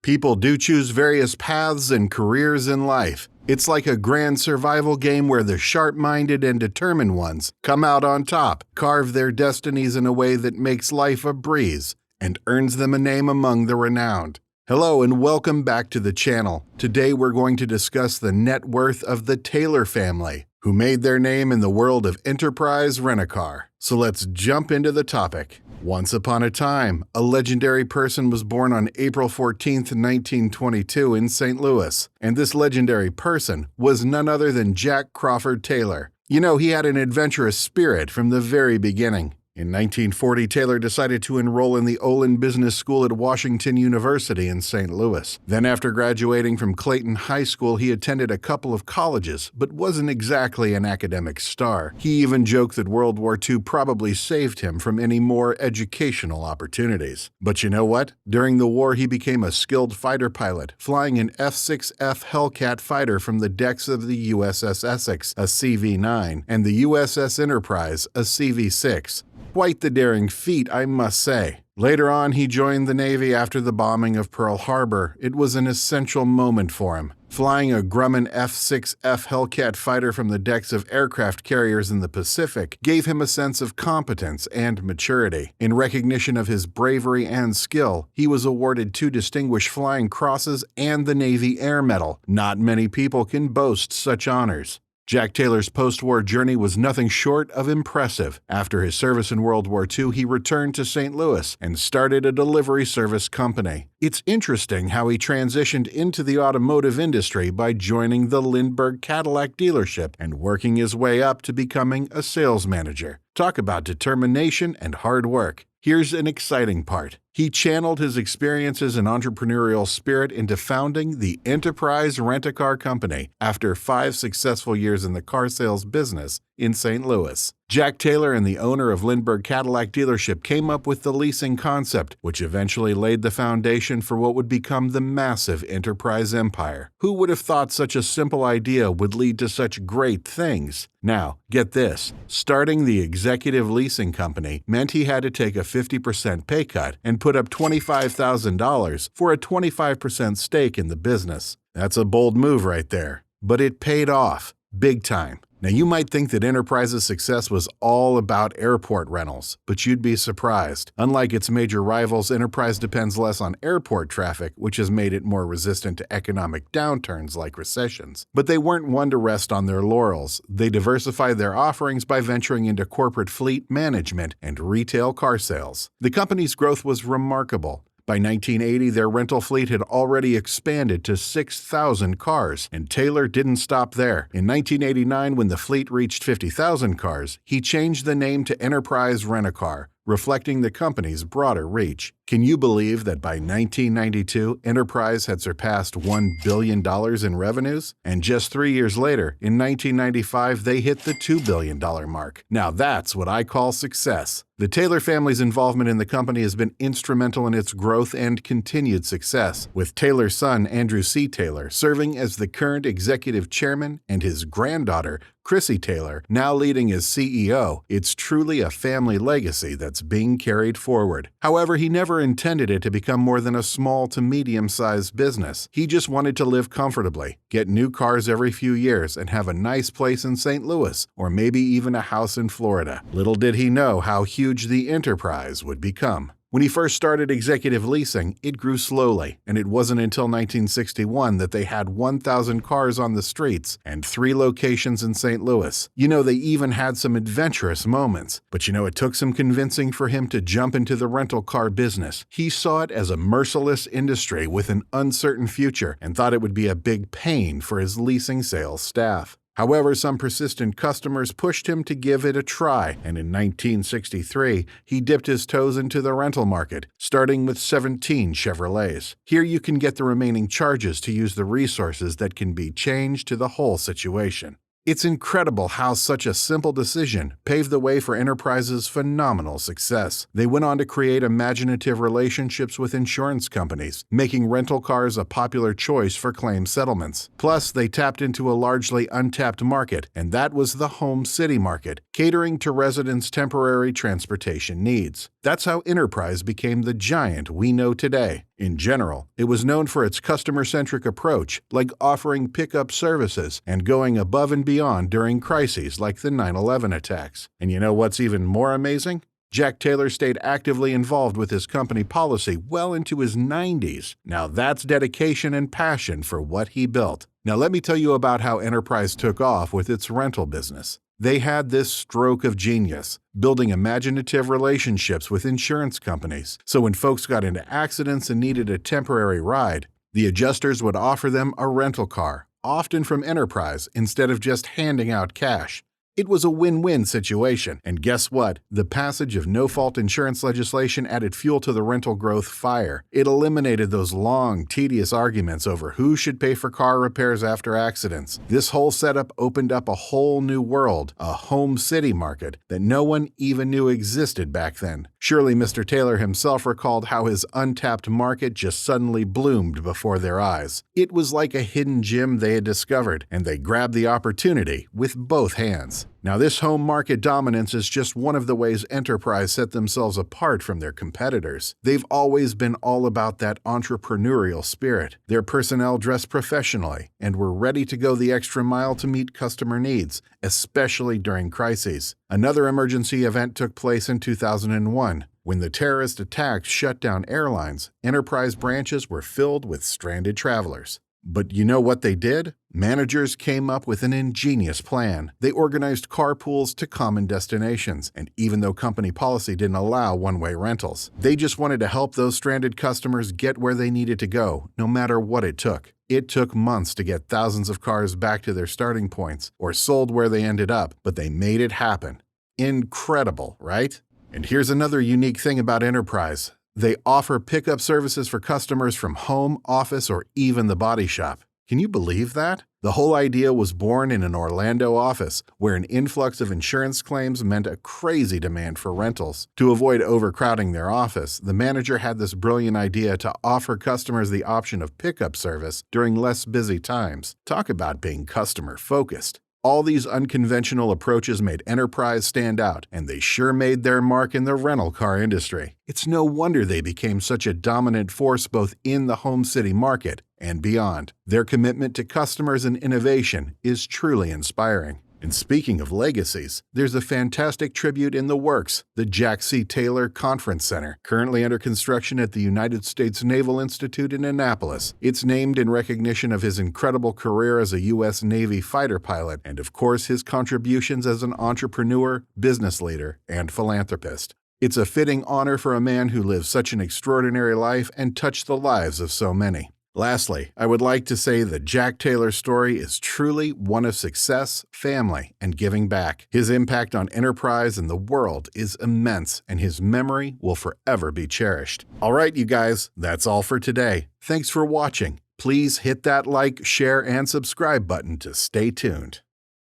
People do choose various paths and careers in life. It's like a grand survival game where the sharp-minded and determined ones come out on top, carve their destinies in a way that makes life a breeze and earns them a name among the renowned. Hello and welcome back to the channel. Today we're going to discuss the net worth of the Taylor family, who made their name in the world of enterprise rent-a-car. So let's jump into the topic. Once upon a time, a legendary person was born on April 14, 1922 in St. Louis, and this legendary person was none other than Jack Crawford Taylor. You know, he had an adventurous spirit from the very beginning. In 1940, Taylor decided to enroll in the Olin Business School at Washington University in St. Louis. Then after graduating from Clayton High School, he attended a couple of colleges, but wasn't exactly an academic star. He even joked that World War II probably saved him from any more educational opportunities. But you know what? During the war, he became a skilled fighter pilot, flying an F-6F Hellcat fighter from the decks of the USS Essex, a CV-9, and the USS Enterprise, a CV-6. Quite the daring feat, I must say. Later on, he joined the Navy after the bombing of Pearl Harbor. It was an essential moment for him. Flying a Grumman F-6F Hellcat fighter from the decks of aircraft carriers in the Pacific gave him a sense of competence and maturity. In recognition of his bravery and skill, he was awarded 2 Distinguished Flying Crosses and the Navy Air Medal. Not many people can boast such honors. Jack Taylor's post-war journey was nothing short of impressive. After his service in World War II, he returned to St. Louis and started a delivery service company. It's interesting how he transitioned into the automotive industry by joining the Lindbergh Cadillac dealership and working his way up to becoming a sales manager. Talk about determination and hard work. Here's an exciting part. He channeled his experiences and entrepreneurial spirit into founding the Enterprise Rent-A-Car Company after 5 successful years in the car sales business in St. Louis. Jack Taylor and the owner of Lindbergh Cadillac dealership came up with the leasing concept, which eventually laid the foundation for what would become the massive enterprise empire. Who would have thought such a simple idea would lead to such great things? Now, get this. Starting the executive leasing company meant he had to take a 50% pay cut and put up $25,000 for a 25% stake in the business. That's a bold move right there. But it paid off, big time. Now, you might think that Enterprise's success was all about airport rentals, but you'd be surprised. Unlike its major rivals, Enterprise depends less on airport traffic, which has made it more resistant to economic downturns like recessions. But they weren't one to rest on their laurels. They diversified their offerings by venturing into corporate fleet management and retail car sales. The company's growth was remarkable. By 1980, their rental fleet had already expanded to 6,000 cars, and Taylor didn't stop there. In 1989, when the fleet reached 50,000 cars, he changed the name to Enterprise Rent-A-Car, reflecting the company's broader reach. Can you believe that by 1992, Enterprise had surpassed $1 billion in revenues? And just 3 years later, in 1995, they hit the $2 billion mark. Now that's what I call success. The Taylor family's involvement in the company has been instrumental in its growth and continued success, with Taylor's son, Andrew C. Taylor, serving as the current executive chairman and his granddaughter, Chrissy Taylor, now leading as CEO. It's truly a family legacy that's being carried forward. However, he never intended it to become more than a small to medium-sized business. He just wanted to live comfortably, get new cars every few years, and have a nice place in St. Louis, or maybe even a house in Florida. Little did he know how huge the enterprise would become. When he first started executive leasing, it grew slowly, and it wasn't until 1961 that they had 1,000 cars on the streets and 3 locations in St. Louis. You know, they even had some adventurous moments. But you know, it took some convincing for him to jump into the rental car business. He saw it as a merciless industry with an uncertain future and thought it would be a big pain for his leasing sales staff. However, some persistent customers pushed him to give it a try, and in 1963, he dipped his toes into the rental market, starting with 17 Chevrolets. Here you can get the remaining charges to use the resources that can be changed to the whole situation. It's incredible how such a simple decision paved the way for Enterprise's phenomenal success. They went on to create imaginative relationships with insurance companies, making rental cars a popular choice for claim settlements. Plus, they tapped into a largely untapped market, and that was the home city market, catering to residents' temporary transportation needs. That's how Enterprise became the giant we know today. In general, it was known for its customer-centric approach, like offering pickup services and going above and beyond during crises like the 9/11 attacks. And you know what's even more amazing? Jack Taylor stayed actively involved with his company policy well into his 90s. Now that's dedication and passion for what he built. Now let me tell you about how Enterprise took off with its rental business. They had this stroke of genius, building imaginative relationships with insurance companies. So when folks got into accidents and needed a temporary ride, the adjusters would offer them a rental car, often from Enterprise, instead of just handing out cash. It was a win-win situation, and guess what? The passage of no-fault insurance legislation added fuel to the rental growth fire. It eliminated those long, tedious arguments over who should pay for car repairs after accidents. This whole setup opened up a whole new world, a home city market that no one even knew existed back then. Surely Mr. Taylor himself recalled how his untapped market just suddenly bloomed before their eyes. It was like a hidden gem they had discovered, and they grabbed the opportunity with both hands. Now, this home market dominance is just one of the ways Enterprise set themselves apart from their competitors. They've always been all about that entrepreneurial spirit. Their personnel dressed professionally and were ready to go the extra mile to meet customer needs, especially during crises. Another emergency event took place in 2001. When the terrorist attacks shut down airlines, Enterprise branches were filled with stranded travelers. But you know what they did? Managers came up with an ingenious plan. They organized carpools to common destinations, and even though company policy didn't allow one-way rentals, they just wanted to help those stranded customers get where they needed to go, no matter what it took. It took months to get thousands of cars back to their starting points or sold where they ended up, but they made it happen. Incredible, right? And here's another unique thing about Enterprise. They offer pickup services for customers from home, office, or even the body shop. Can you believe that? The whole idea was born in an Orlando office, where an influx of insurance claims meant a crazy demand for rentals. To avoid overcrowding their office, the manager had this brilliant idea to offer customers the option of pickup service during less busy times. Talk about being customer-focused. All these unconventional approaches made Enterprise stand out, and they sure made their mark in the rental car industry. It's no wonder they became such a dominant force both in the home city market and beyond. Their commitment to customers and innovation is truly inspiring. And speaking of legacies, there's a fantastic tribute in the works, the Jack C. Taylor Conference Center, currently under construction at the United States Naval Institute in Annapolis. It's named in recognition of his incredible career as a U.S. Navy fighter pilot and, of course, his contributions as an entrepreneur, business leader, and philanthropist. It's a fitting honor for a man who lived such an extraordinary life and touched the lives of so many. Lastly, I would like to say that Jack Taylor's story is truly one of success, family, and giving back. His impact on Enterprise and the world is immense, and his memory will forever be cherished. All right, you guys, that's all for today. Thanks for watching. Please hit that like, share, and subscribe button to stay tuned.